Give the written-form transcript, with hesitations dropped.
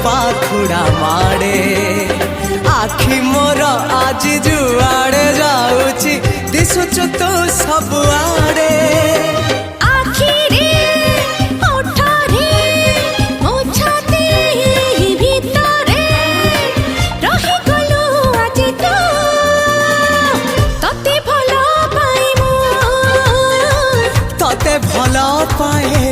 पाखुड़ा माड़े आखि मोर आज जुआड़े जाऊची दिशुचु तू सबुआड़े भल पाए